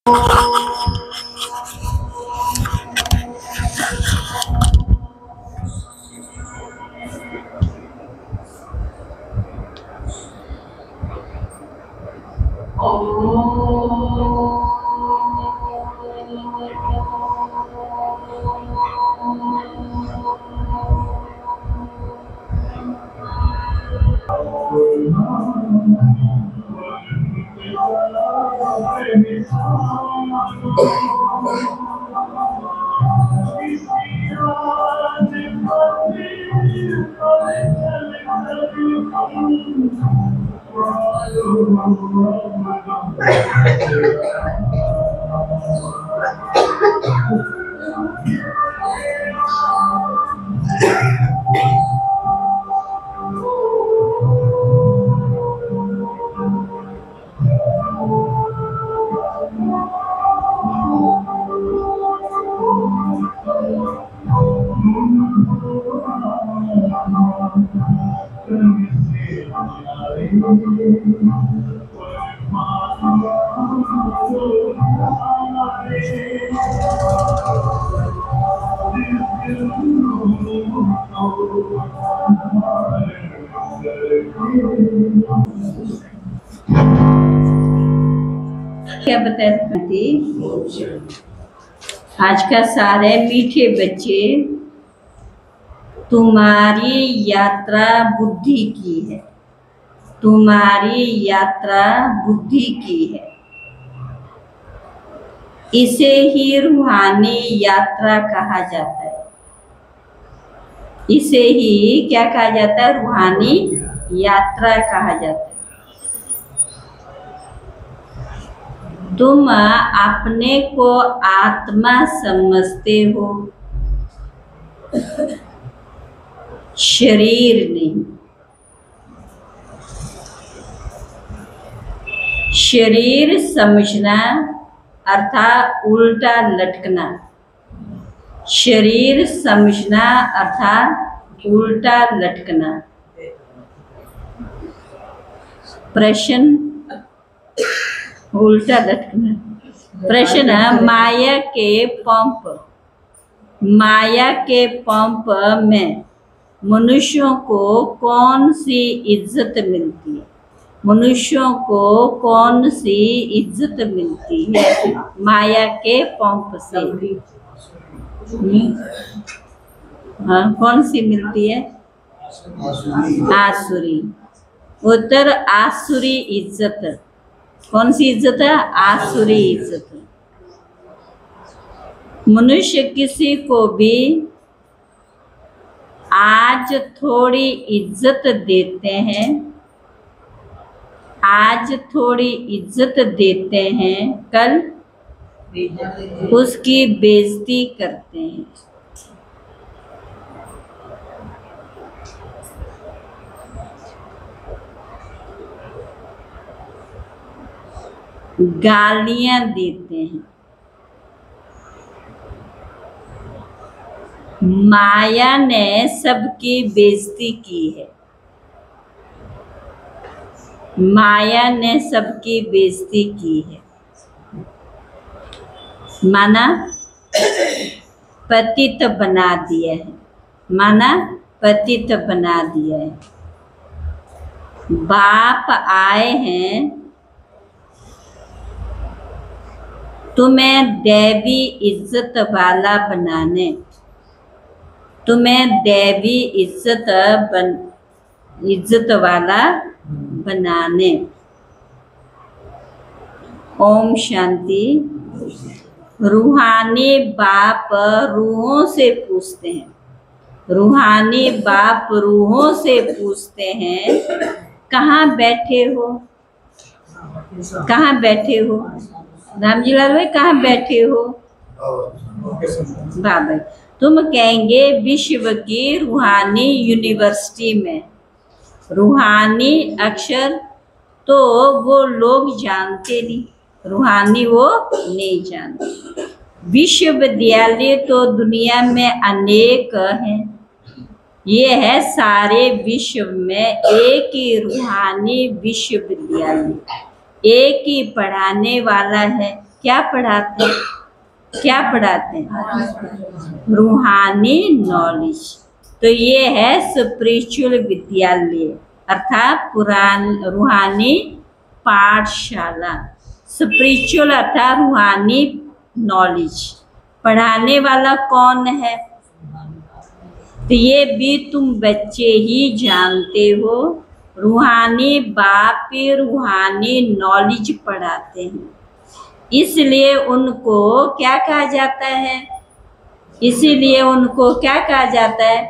क्या बताती थी? आज का सार है मीठे बच्चे, तुम्हारी यात्रा बुद्धि की है, तुम्हारी यात्रा बुद्धि की है। इसे ही रूहानी यात्रा कहा जाता है। इसे ही क्या कहा जाता है? रूहानी यात्रा कहा जाता है। तुम अपने को आत्मा समझते हो, शरीर नहीं। शरीर समझना अर्थात उल्टा लटकना। शरीर समझना अर्थात उल्टा लटकना। प्रश्न उल्टा लटकना। प्रश्न माया के पंप, माया के पंप में मनुष्यों को कौन सी इज्जत मिलती है? मनुष्यों को कौन सी इज्जत मिलती है माया के पंप से? हाँ, कौन सी मिलती है? आसुरी। उत्तर आसुरी इज्जत। कौन सी इज्जत है? आसुरी इज्जत। मनुष्य किसी को भी आज थोड़ी इज्जत देते हैं, आज थोड़ी इज्जत देते हैं, कल उसकी बेइज्जती करते हैं। गालियां देते हैं। माया ने सबकी बेइज्जती की है। माया ने सबकी बेइज्जती की है। माना पतित बना दिया है। माना पतित बना दिया है। बाप आए हैं तुम्हें दैवी इज्जत वाला बनाने, तुम्हें दैवी इज्जत वाला बनाने। ओम शांति। रूहानी बाप रूहों से पूछते हैं, रूहानी बाप रूहों से पूछते हैं, कहाँ बैठे हो? कहाँ बैठे हो? रामजी लाल भाई कहाँ बैठे हो? बाबा तुम कहेंगे विश्व की रूहानी यूनिवर्सिटी में। रूहानी अक्षर तो वो लोग जानते नहीं, रूहानी वो नहीं जानते। विश्वविद्यालय तो दुनिया में अनेक हैं। ये है सारे विश्व में एक ही रूहानी विश्वविद्यालय, एक ही पढ़ाने वाला है, क्या पढ़ाते हैं? क्या पढ़ाते हैं? रूहानी नॉलेज। तो ये है स्पिरिचुअल विद्यालय अर्थात रूहानी पाठशाला। स्पिरिचुअल अर्थात रूहानी नॉलेज पढ़ाने वाला कौन है? तो ये भी तुम बच्चे ही जानते हो। रूहानी बाप रूहानी नॉलेज पढ़ाते हैं, इसलिए उनको क्या कहा जाता है? इसीलिए उनको क्या कहा जाता है?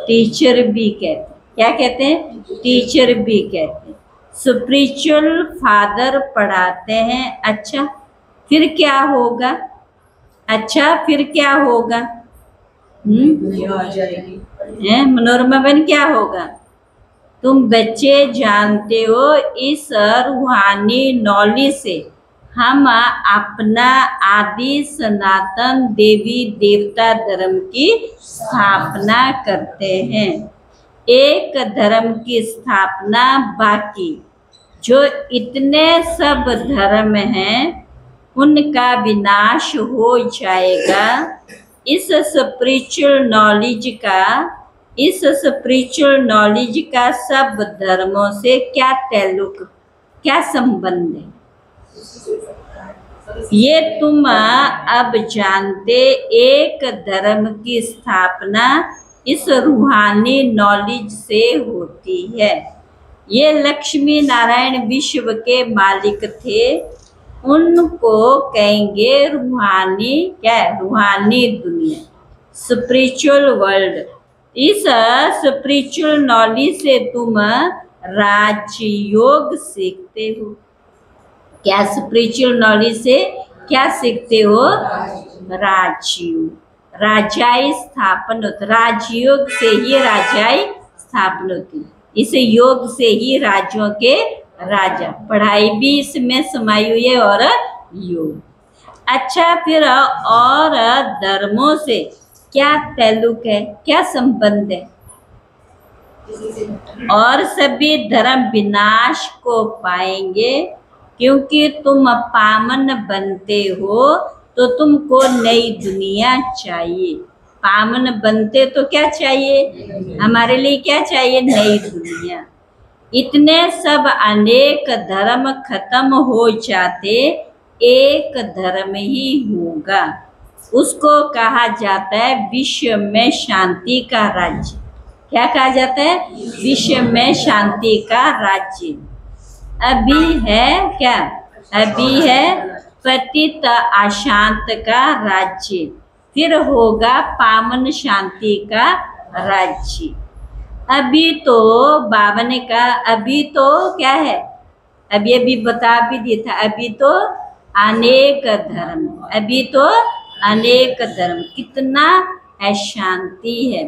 टीचर भी कहते हैं। क्या कहते हैं? टीचर भी कहते हैं। स्पिरिचुअल फादर पढ़ाते हैं। अच्छा फिर क्या होगा? अच्छा फिर क्या होगा? मनोरमा बहन क्या होगा? तुम बच्चे जानते हो इस रूहानी नॉलेज से हम अपना आदि सनातन देवी देवता धर्म की स्थापना करते हैं। एक धर्म की स्थापना, बाकी जो इतने सब धर्म हैं उनका विनाश हो जाएगा। इस स्पिरिचुअल नॉलेज का सब धर्मों से क्या ताल्लुक, क्या संबंध है? ये तुम अब जानते। एक धर्म की स्थापना इस रूहानी नॉलेज से होती है। ये लक्ष्मी नारायण विश्व के मालिक थे, उनको कहेंगे रूहानी, क्या है? रूहानी दुनिया, स्पिरिचुअल वर्ल्ड। इस स्पिरिचुअल नॉलेज से तुम राजयोग सीखते हो। क्या स्पिरिचुअल नॉलेज से क्या सीखते हो? राजयोग, राजाई स्थापन होती। राजयोग से ही राजाई स्थापन होती। इस योग से ही राज्यों के राजा। पढ़ाई भी इसमें समाई हुई है और योग। अच्छा फिर और धर्मों से क्या ताल्लुक है, क्या संबंध है? और सभी धर्म विनाश को पाएंगे, क्योंकि तुम पामन बनते हो तो तुमको नई दुनिया चाहिए। पामन बनते तो क्या चाहिए? हमारे लिए क्या चाहिए? नई दुनिया। इतने सब अनेक धर्म खत्म हो जाते, एक धर्म ही होगा। उसको कहा जाता है विश्व में शांति का राज्य। क्या कहा जाता है? विश्व में शांति का राज्य। अभी है क्या? अभी है पतित अशांत का राज्य, फिर होगा पावन शांति का राज्य। अभी तो बाबा ने कहा, अभी तो क्या है? अभी बता भी दिया था, अभी तो अनेक धर्म, अभी तो अनेक धर्म। कितना अशांति है,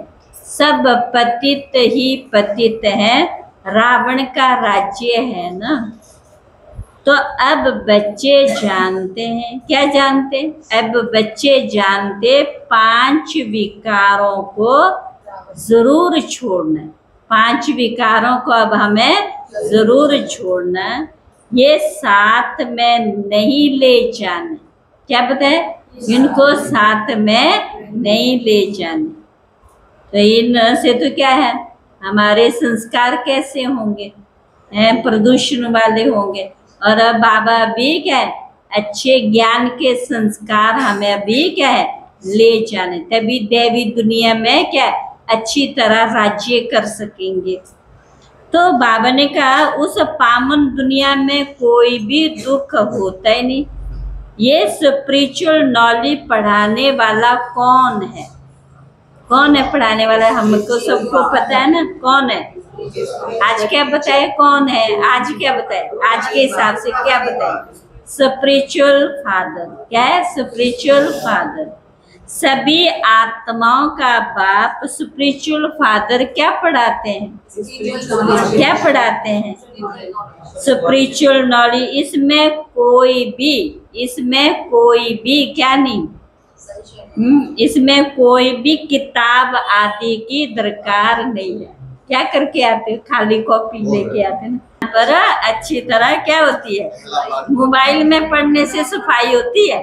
सब पतित ही पतित है। रावण का राज्य है ना। तो अब बच्चे जानते हैं, क्या जानते? अब बच्चे जानते 5 विकारों को जरूर छोड़ना। 5 विकारों को अब हमें जरूर छोड़ना। ये साथ में नहीं ले जाने। क्या बताए? इनको साथ में नहीं ले जाने। तो इन से तो क्या है, हमारे संस्कार कैसे होंगे? प्रदूषण वाले होंगे। और अब बाबा अभी क्या है, अच्छे ज्ञान के संस्कार हमें अभी क्या है ले जाने, तभी देवी दुनिया में क्या अच्छी तरह राज्य कर सकेंगे। तो बाबा ने कहा उस पावन दुनिया में कोई भी दुख होता ही नहीं। ये स्पिरिचुअल नॉलेज पढ़ाने वाला कौन है? कौन है पढ़ाने वाला? हमको सबको पता है ना कौन है। आज क्या बताए कौन है? आज क्या बताए? आज के हिसाब से क्या बताए? Spiritual father. क्या है? Spiritual father. सभी आत्माओं का बाप स्पिरिचुअल फादर क्या पढ़ाते हैं? क्या पढ़ाते हैं? Spiritual knowledge. इसमें कोई भी क्या नहीं, इसमें कोई भी किताब आदि की दरकार नहीं है। क्या करके आते? खाली कॉपी लेके आते ना। पर अच्छी तरह क्या होती है, मोबाइल में पढ़ने से सफाई होती है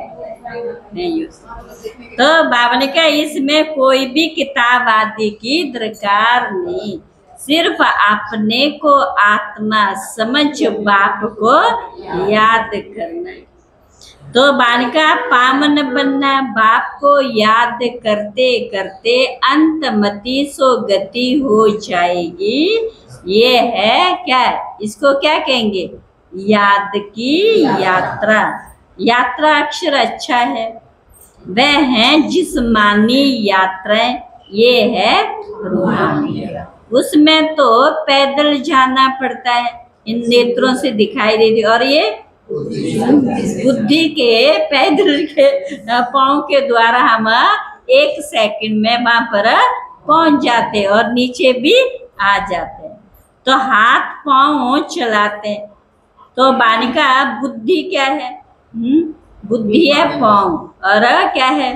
नहीं होती। तो बाबा ने कहा इसमें कोई भी किताब आदि की दरकार नहीं, सिर्फ अपने को आत्मा समझ बाप को याद करना। तो बालिका पावन बनना, बाप को याद करते करते अंतमति सो गति हो जाएगी। ये है क्या, इसको क्या कहेंगे, याद की यात्रा। यात्रा अक्षर अच्छा है, वह है जिस्मानी यात्राएं, ये है रूहानी। उसमें तो पैदल जाना पड़ता है, इन नेत्रों से दिखाई देती, और ये बुद्धि के पैदल के पाँव के द्वारा हम 1 सेकंड में वहां पर पहुंच जाते और नीचे भी आ जाते हैं। तो हाथ पाँव चलाते हैं। तो बालिका बुद्धि क्या है, बुद्धि है पाँव, और क्या है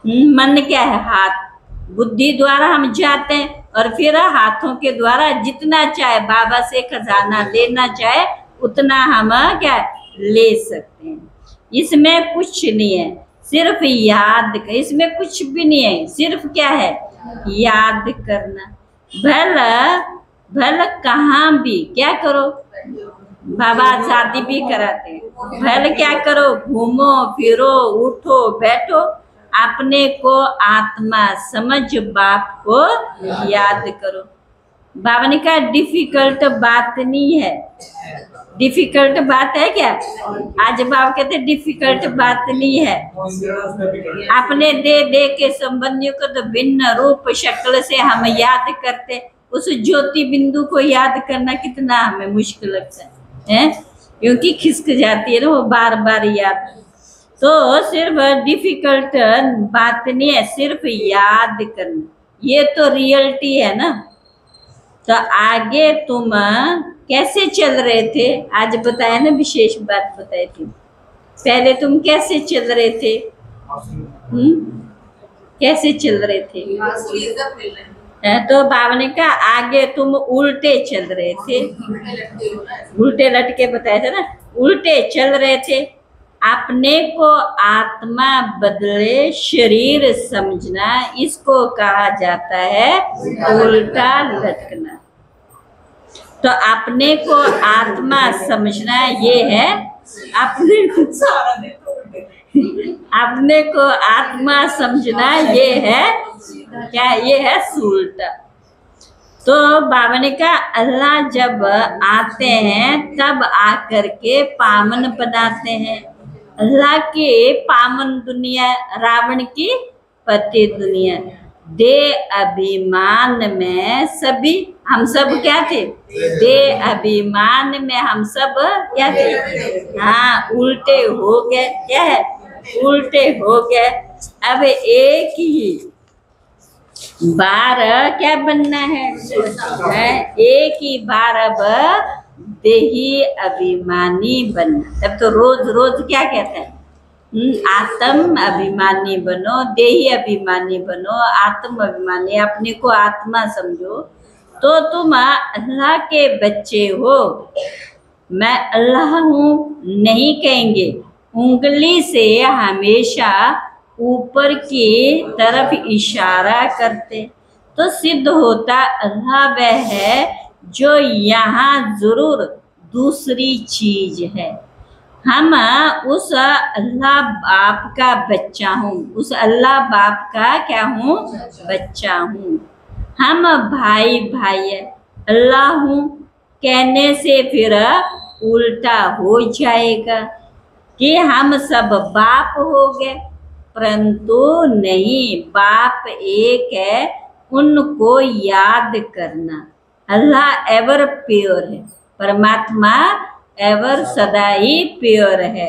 मन क्या है, हाथ। बुद्धि द्वारा हम जाते हैं और फिर हाथों के द्वारा जितना चाहे बाबा से खजाना लेना चाहे उतना हम क्या ले सकते हैं। इसमें कुछ नहीं है, सिर्फ याद, इसमें कुछ भी नहीं है, सिर्फ क्या है, याद करना। भल कहाँ भी क्या करो, बाबा शादी भी कराते हैं, भल क्या करो, घूमो फिरो उठो बैठो, अपने को आत्मा समझ बाप को याद करो। बाबा ने कहा डिफिकल्ट बात नहीं है। डिफिकल्ट बात है क्या, आज बाबा कहते डिफिकल्ट बात नहीं है। अपने दे के संबंधियों को तो भिन्न रूप शक्ल से हम याद करते, उस ज्योति बिंदु को याद करना कितना हमें मुश्किल लगता है, क्योंकि खिसक जाती है ना वो बार बार याद। तो सिर्फ डिफिकल्ट बात नहीं है, सिर्फ याद करना, ये तो रियलिटी है ना। तो आगे तुम कैसे चल रहे थे, आज बताया ना, विशेष बात बताई थी। पहले तुम कैसे चल रहे थे, कैसे चल रहे थे, तो बाबा ने कहा आगे तुम उल्टे चल रहे थे, उल्टे लटके बताया था ना, उल्टे चल रहे थे। अपने को आत्मा बदले शरीर समझना, इसको कहा जाता है उल्टा लटकना। तो अपने को आत्मा समझना ये है, अपने को आत्मा समझना ये है क्या, ये है उल्टा। तो बाबा ने कहा अल्लाह जब आते हैं तब आकर के पावन बनाते हैं। अल्लाह के पावन दुनिया, रावण की पति दुनिया। दे अभिमान में सभी हम सब क्या थे, दे अभिमान में हम सब क्या थे, हाँ उल्टे हो गए, क्या है, उल्टे हो गए। अब एक ही बार क्या बनना है, एक ही बार अब देही अभिमानी बनना। तब तो रोज रोज क्या कहते हैं, आत्म अभिमानी बनो, देही अभिमानी बनो, आत्म अभिमानी, अपने को आत्मा समझो। तो तुम अल्लाह के बच्चे हो। मैं अल्लाह हूँ नहीं कहेंगे, उंगली से हमेशा ऊपर की तरफ इशारा करते, तो सिद्ध होता अल्लाह वह है जो यहाँ जरूर दूसरी चीज है। हम उस अल्लाह बाप का बच्चा हूँ, उस अल्लाह बाप का क्या हूँ, बच्चा हूँ। हम भाई भाई है, अल्लाह हूँ कहने से फिर उल्टा हो जाएगा कि हम सब बाप हो गए, परंतु नहीं, बाप एक है, उनको याद करना। अल्लाह एवर प्योर है, परमात्मा एवर सदा ही प्योर है।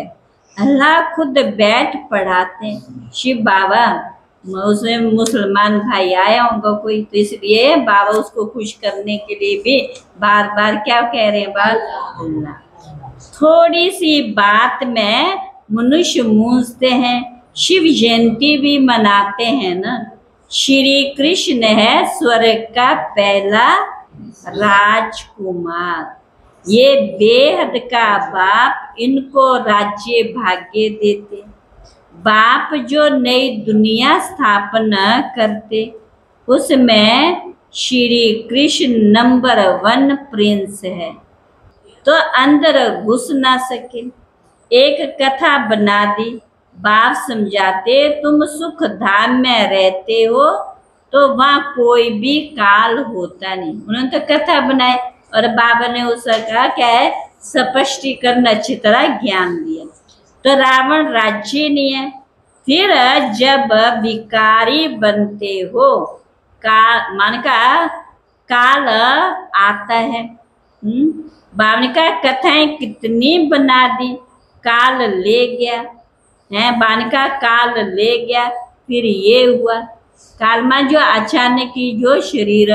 अल्लाह खुद बैठ पढ़ाते। शिव बाबा, उसमें मुसलमान भाई आया होगा कोई, तो इसलिए बाबा उसको खुश करने के लिए भी बार बार क्या कह रहे हैं, बात अल्लाह। थोड़ी सी बात में मनुष्य मूंझते हैं। शिव जयंती भी मनाते हैं ना। श्री कृष्ण है स्वर्ग का पहला राजकुमार। ये बेहद का बाप इनको राज्य भाग्य देते। बाप जो नई दुनिया स्थापना करते, उसमें श्री कृष्ण नंबर 1 प्रिंस है, तो अंदर घुस ना सके। एक कथा बना दी, बाप समझाते तुम सुख धाम में रहते हो तो वहां कोई भी काल होता नहीं। उन्होंने तो कथा बनाई और बाबा ने उसका क्या है स्पष्टीकरण अच्छी तरह ज्ञान दिया। तो रावण राज्य नहीं है। फिर जब भिखारी बनते हो, काल मान का काल आता है। बाबा ने कहा कथाएं कितनी बना दी, काल ले गया है। बाबा का काल ले गया, फिर ये हुआ। काल मां जो अचानक ही जो शरीर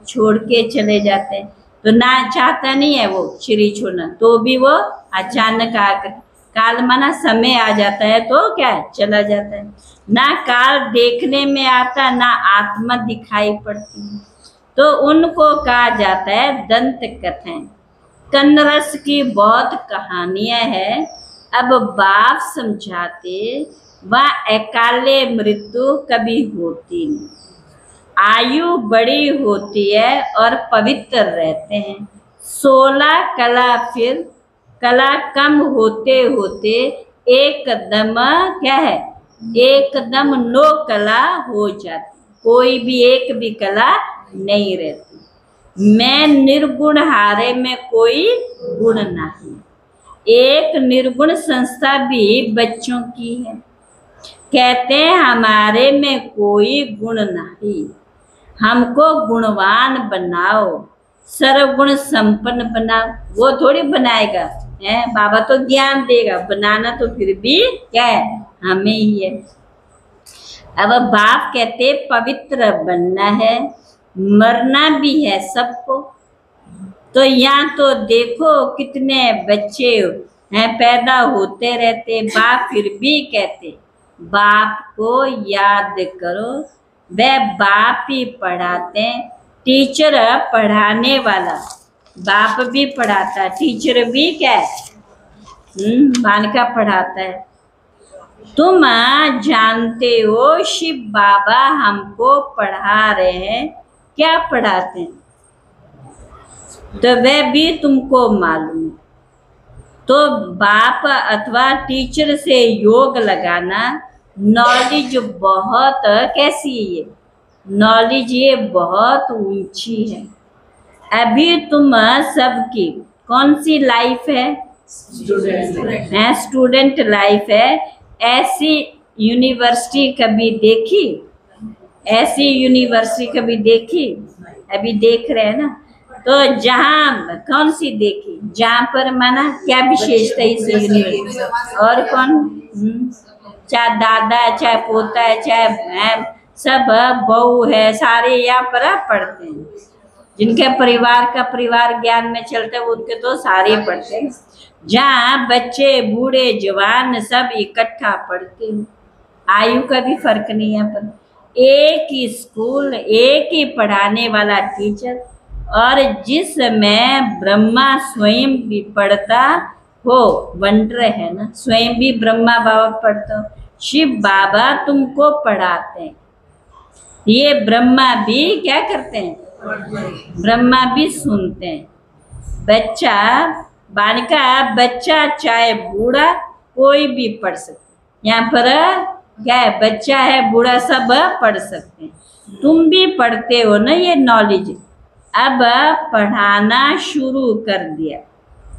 छोड़ के चले जाते हैं, तो ना चाहता नहीं है वो शरीर छोड़ना, तो भी वो अचानक आकर काल माना समय आ जाता है तो क्या है चला जाता है। ना काल देखने में आता, ना आत्मा दिखाई पड़ती, तो उनको कहा जाता है दंत कथाएं। कन्नरस की बहुत कहानियां हैं। अब बाप समझाते वह अकाले मृत्यु कभी होती नहीं, आयु बड़ी होती है और पवित्र रहते हैं। 16 कला, फिर कला कम होते होते एकदम क्या है एकदम 9 कला हो जाती, कोई भी एक भी कला नहीं रहती। मैं निर्गुण हारे में कोई गुण नहीं। एक निर्गुण संस्था भी बच्चों की है, कहते हैं हमारे में कोई गुण नहीं, हमको गुणवान बनाओ, सर्वगुण संपन्न बनाओ। वो थोड़ी बनाएगा है, बाबा तो ज्ञान देगा, बनाना तो फिर भी क्या है हमें ही है। अब बाप कहते पवित्र बनना है, मरना भी है सबको। तो यहाँ तो देखो कितने बच्चे हैं पैदा होते रहते, बाप फिर भी कहते बाप को याद करो। वह बाप ही पढ़ाते हैं, टीचर पढ़ाने वाला, बाप भी पढ़ाता है, टीचर भी क्या है बालिका पढ़ाता है। तुम जानते हो शिव बाबा हमको पढ़ा रहे हैं, क्या पढ़ाते हैं, तो वह भी तुमको मालूम है। तो बाप अथवा टीचर से योग लगाना, नॉलेज बहुत कैसी है ये नॉलेज, ये बहुत ऊंची है। अभी तुम सबकी कौन सी लाइफ है, स्टूडेंट लाइफ है। ऐसी यूनिवर्सिटी कभी देखी, ऐसी यूनिवर्सिटी कभी देखी, अभी देख रहे हैं ना। तो जहाँ कौन सी देखी, जहाँ पर माना क्या विशेषता इस यूनिवर्सिटी, और कौन चाहे दादा चाहे पोता है चाहे सब बहू है, सारे यहाँ पर पढ़ते हैं। जिनके परिवार का परिवार ज्ञान में चलता है उनके तो सारे पढ़ते हैं। जहाँ बच्चे बूढ़े जवान सब इकट्ठा पढ़ते हैं, आयु का भी फर्क नहीं है पर एक ही स्कूल, एक ही पढ़ाने वाला टीचर। और जिसमें ब्रह्मा स्वयं भी पढ़ता हो, वंडर है ना, स्वयं भी ब्रह्मा बाबा पढ़ता हो, शिव बाबा तुमको पढ़ाते हैं। ये ब्रह्मा भी क्या करते हैं, ब्रह्मा भी सुनते हैं। बच्चा बालिका बच्चा चाहे बूढ़ा कोई भी पढ़ सकते, यहाँ पर क्या है बच्चा है बूढ़ा सब पढ़ सकते हैं। तुम भी पढ़ते हो ना ये नॉलेज। अब पढ़ाना शुरू कर दिया,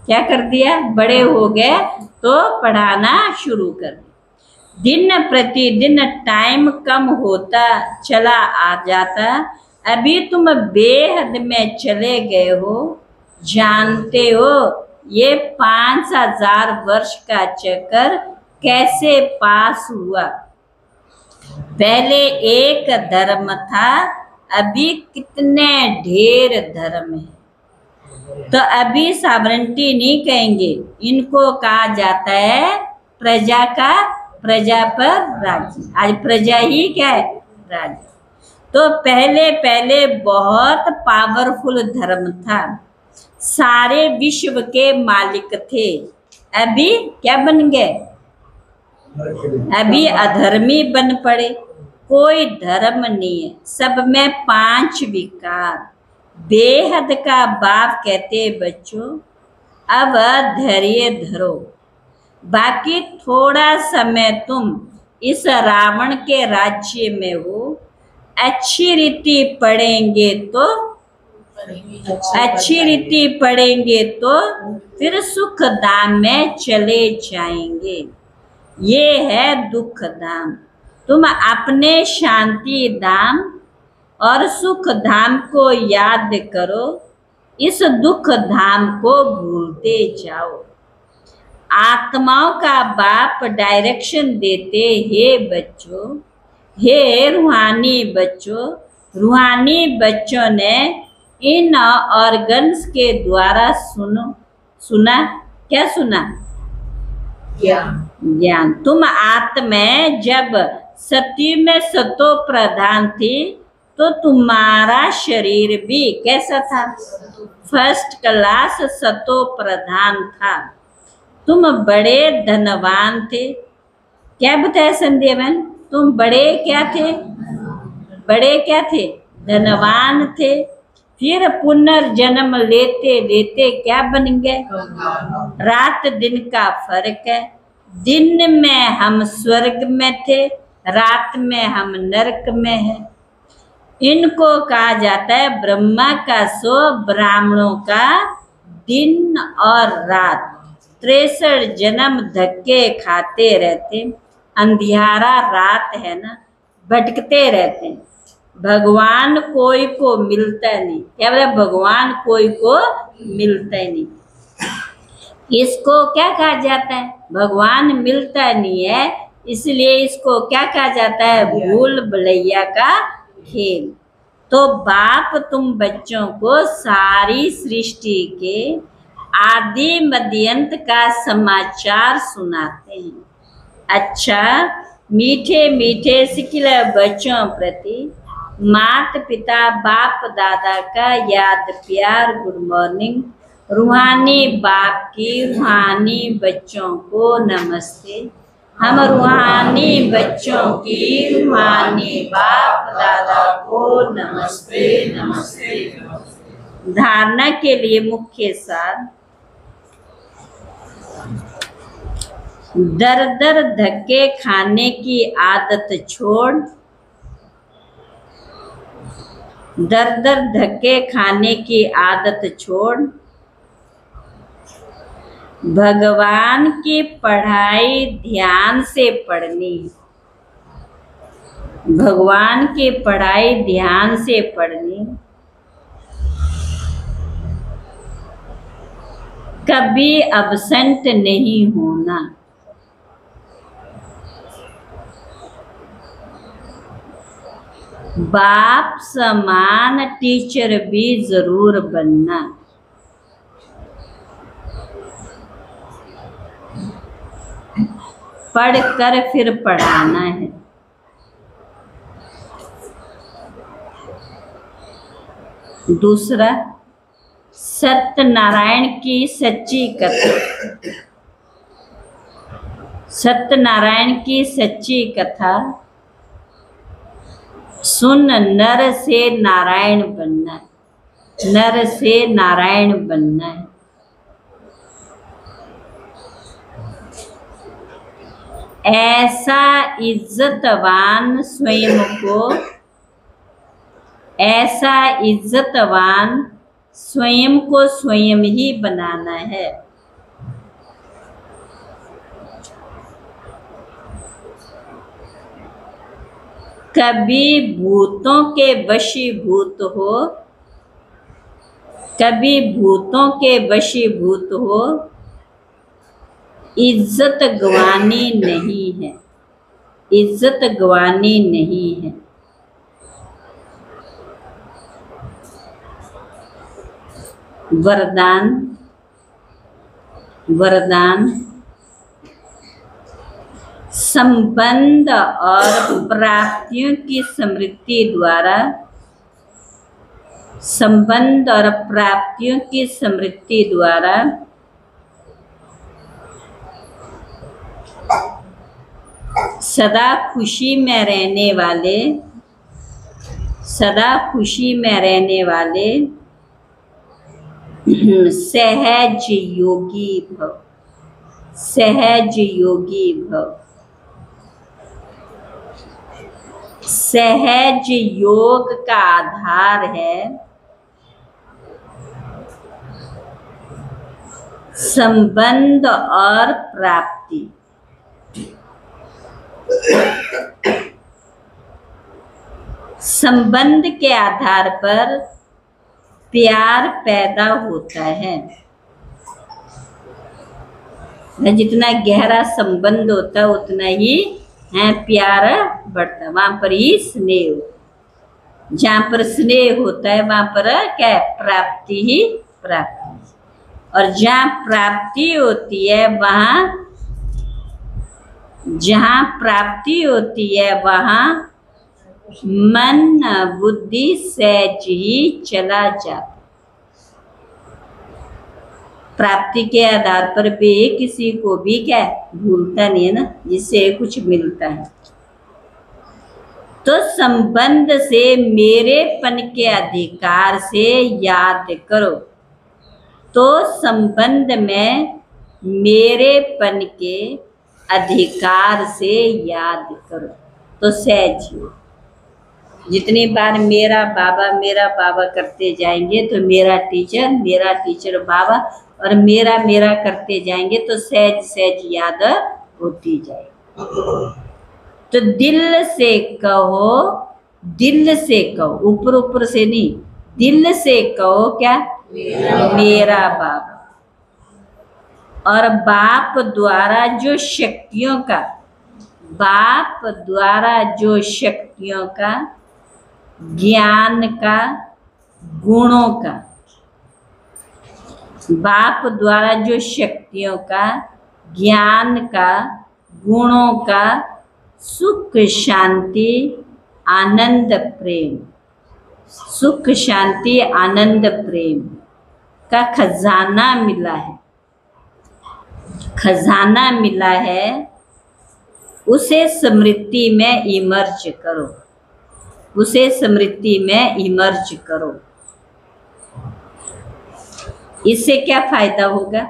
क्या कर दिया, बड़े हो गए तो पढ़ाना शुरू कर दिया। दिन प्रतिदिन टाइम कम होता चला आ जाता। अभी तुम बेहद में चले गए हो, जानते हो ये 5000 वर्ष का चक्कर कैसे पास हुआ। पहले एक धर्म था, अभी कितने ढेर धर्म है। तो अभी सॉवरेंटी नहीं कहेंगे, इनको कहा जाता है प्रजा का, प्रजा पर राज्य। आज प्रजा ही क्या है, राज्य। तो पहले पहले बहुत पावरफुल धर्म था, सारे विश्व के मालिक थे, अभी क्या बन गए? अभी अधर्मी बन पड़े। कोई धर्म नहीं है, सब में 5 विकार। बेहद का बाप कहते बच्चों, अब धैर्य धरो, बाकी थोड़ा समय तुम इस रावण के राज्य में हो। अच्छी रीति पढ़ेंगे तो फिर सुख धाम में चले जाएंगे। ये है दुख धाम। तुम अपने शांति धाम और सुख धाम को याद करो, इस दुख धाम को भूलते जाओ। आत्माओं का बाप डायरेक्शन देते, हे बच्चों, हे रूहानी बच्चों। रूहानी बच्चों ने इन ऑर्गन्स के द्वारा सुना। क्या सुना? ज्ञान। तुम आत्मा जब सत्य में सतो प्रधान थी तो तुम्हारा शरीर भी कैसा था? फर्स्ट क्लास सतो प्रधान था। तुम बड़े धनवान थे। क्या बताया संध्या बहन? तुम बड़े क्या थे? धनवान थे। फिर पुनर्जन्म लेते लेते क्या बन गए? रात दिन का फर्क है। दिन में हम स्वर्ग में थे, रात में हम नरक में हैं। इनको कहा जाता है ब्रह्मा का सो, ब्राह्मणों का दिन और रात। 63 जन्म धक्के खाते रहते, अंधियारा रात है ना, भटकते रहते हैं। भगवान कोई को मिलता नहीं। क्या बोला? भगवान कोई को मिलता ही नहीं। इसको क्या कहा जाता है? भगवान मिलता नहीं है, इसलिए इसको क्या कहा जाता है? भूल भुलैया का खेल। तो बाप तुम बच्चों को सारी सृष्टि के आदि मध्यांत का समाचार सुनाते हैं। अच्छा, मीठे मीठे सिखिले बच्चों प्रति माता पिता बाप दादा का याद प्यार गुड मॉर्निंग। रूहानी बाप की रूहानी बच्चों को नमस्ते। हम रूहानी बच्चों की रूहानी बाप दादा को नमस्ते नमस्ते। धारणा के लिए मुख्य सार, दर दर धक्के खाने की आदत छोड़, दर दर धक्के खाने की आदत छोड़, भगवान की पढ़ाई ध्यान से पढ़नी। भगवान की पढ़ाई ध्यान से पढ़नी। कभी अब्सेंट नहीं होना। बाप समान टीचर भी जरूर बनना। पढ़कर फिर पढ़ाना है। दूसरा, सत्यनारायण की सच्ची कथा। सत्यनारायण की सच्ची कथा सुन नर से नारायण बनना है। नर से नारायण बनना है। ऐसा इज्जतवान स्वयं को, ऐसा इज्जतवान स्वयं को स्वयं ही बनाना है। कभी भूतों के वशीभूत हो, कभी भूतों के वशीभूत हो, इज्जत गंवानी नहीं है। इज्जत गंवानी नहीं है। वरदान, वरदान संबंध और प्राप्तियों की समृद्धि द्वारा संबंध और प्राप्तियों की स्मृति द्वारा सदा खुशी में रहने वाले, सदा खुशी में रहने वाले सहज योगी भव, सहज योगी भव। सहज योग का आधार है संबंध और प्राप्ति। संबंध के आधार पर प्यार पैदा होता है। जितना गहरा संबंध होता है उतना ही प्यार बढ़ता है, वहां पर ही स्नेह होता है। जहाँ पर स्नेह होता है वहां पर क्या है? प्राप्ति ही प्राप्ति। और जहाँ प्राप्ति होती है वहां, जहाँ प्राप्ति होती है वहां मन बुद्धि सहज ही चला जाता। प्राप्ति के आधार पर भी किसी को भी क्या भूलता नहीं है ना, जिससे कुछ मिलता है। तो संबंध से मेरेपन के अधिकार से याद करो। तो संबंध में मेरेपन के अधिकार से याद करो। तो सहज जितनी बार मेरा बाबा करते जाएंगे तो मेरा टीचर बाबा और मेरा करते जाएंगे तो सहज सहज याद होती जाएगी। तो दिल से कहो, दिल से कहो, ऊपर ऊपर से नहीं, दिल से कहो क्या? मेरा बाबा। और बाप द्वारा जो शक्तियों का, बाप द्वारा जो शक्तियों का, ज्ञान का, गुणों का, बाप द्वारा जो शक्तियों का, ज्ञान का, गुणों का, सुख शांति आनंद प्रेम, सुख शांति आनंद प्रेम का खजाना मिला है, खजाना मिला है। उसे स्मृति में इमर्ज करो, उसे स्मृति में इमर्ज करो। इससे क्या फायदा होगा?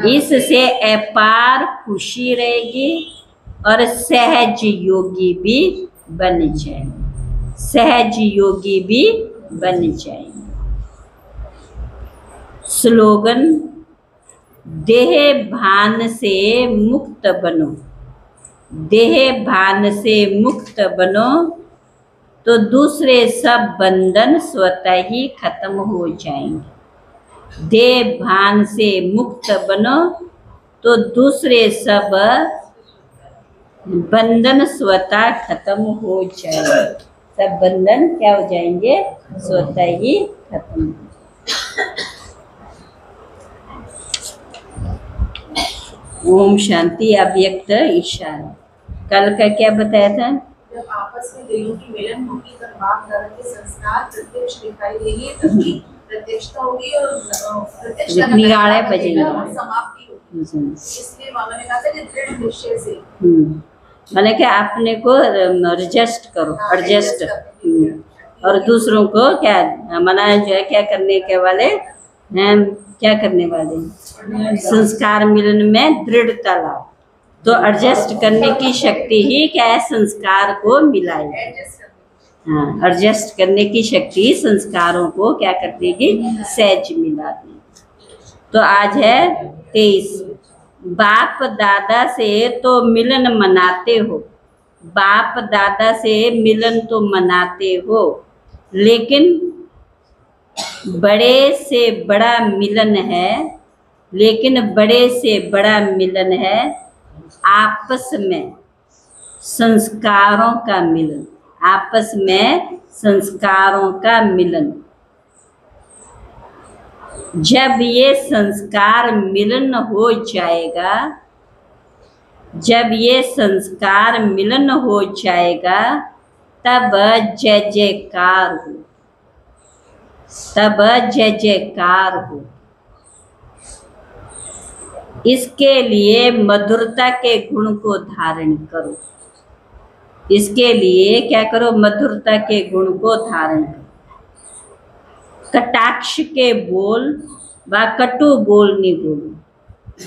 इससे अपार खुशी रहेगी और सहज योगी भी बन जाएंगे, सहज योगी भी बन जाएंगे। स्लोगन: देह भान से मुक्त बनो, देह भान से मुक्त बनो तो दूसरे सब बंधन स्वतः ही खत्म हो जाएंगे। देह भान से मुक्त बनो तो दूसरे सब बंधन स्वतः खत्म हो जाएंगे। सब बंधन क्या हो जाएंगे? स्वतः ही खत्म हो जाएंगे। ओम शांति। अव्यक्त इशारा। कल का क्या बताया था? जब आपस में दिलों की मिलन होगी तब बाप दादा के संस्कार प्रत्यक्ष दिखाई देंगे, तभी प्रत्यक्षता होगी और प्रत्यक्ष निगाड़े बजेंगे, समाप्ति होगी। इसलिए बाबा ने कहा था कि दृढ़ निश्चय से मैंने कि अपने को एडजस्ट करो, एडजस्ट, और दूसरों को क्या मना जो है क्या करने के वाले हैं, क्या करने वाले संस्कार मिलन में दृढ़ता लाओ। तो एडजस्ट करने की शक्ति ही क्या है? संस्कार को मिलाएगी। हाँ, एडजस्ट करने की शक्ति संस्कारों को क्या कर देगी? सहज मिला देगी। तो आज है 23। बाप दादा से तो मिलन मनाते हो, बाप दादा से मिलन तो मनाते हो, लेकिन बड़े से बड़ा मिलन है, लेकिन बड़े से बड़ा मिलन है आपस में संस्कारों का मिलन, आपस में संस्कारों का मिलन। जब ये संस्कार मिलन हो जाएगा, जब ये संस्कार मिलन हो जाएगा तब जय जयकार हो, तब जय जयकार हो। इसके लिए मधुरता के गुण को धारण करो। इसके लिए क्या करो? मधुरता के गुण को धारण करो। कटाक्ष के बोल व कटु बोल नहीं बोलो।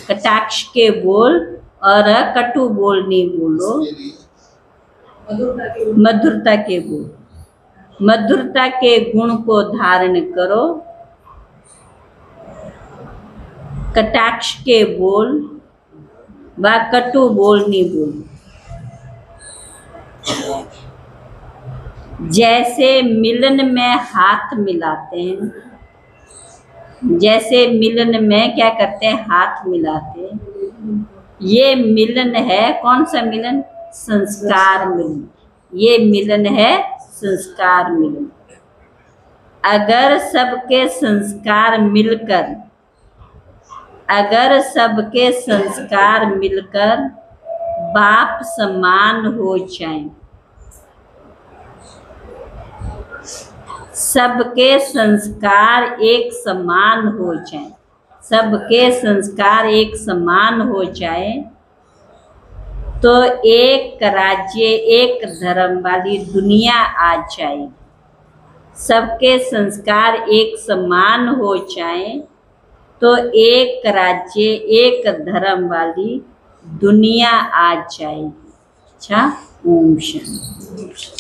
कटाक्ष के बोल और कटु बोल नहीं बोलो। मधुरता के बोल, मधुरता के गुण को धारण करो। कटाक्ष के बोल व कटु बोल नहीं बोलो। जैसे मिलन में हाथ मिलाते हैं, जैसे मिलन में क्या करते हैं? हाथ मिलाते हैं। ये मिलन है, कौन सा मिलन? संस्कार मिलन। ये मिलन है संस्कार मिलन। अगर सबके संस्कार मिलकर, अगर सबके संस्कार मिलकर बाप समान हो जाएं, सबके संस्कार एक समान हो जाएं, सबके संस्कार एक समान हो जाए तो एक राज्य एक धर्म वाली दुनिया आ जाएगी। सबके संस्कार एक समान हो जाए तो एक राज्य एक धर्म वाली दुनिया आ जाएगी। अच्छा, ओम शांति।